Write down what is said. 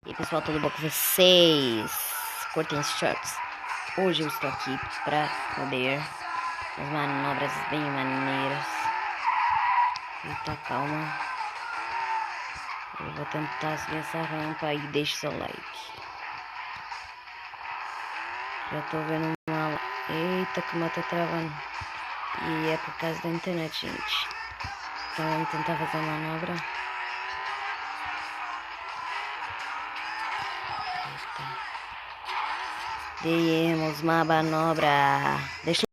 E aí, pessoal, tudo bom com vocês? Curtem esses shorts? Hoje eu estou aqui para poder as manobras bem maneiras. Eita, calma. Eu vou tentar subir essa rampa e deixe seu like. Já tô vendo uma... Eita, como eu tô travando. E é por causa da internet, gente. Então vamos tentar fazer a manobra. Eita. Demos uma manobra. Deixa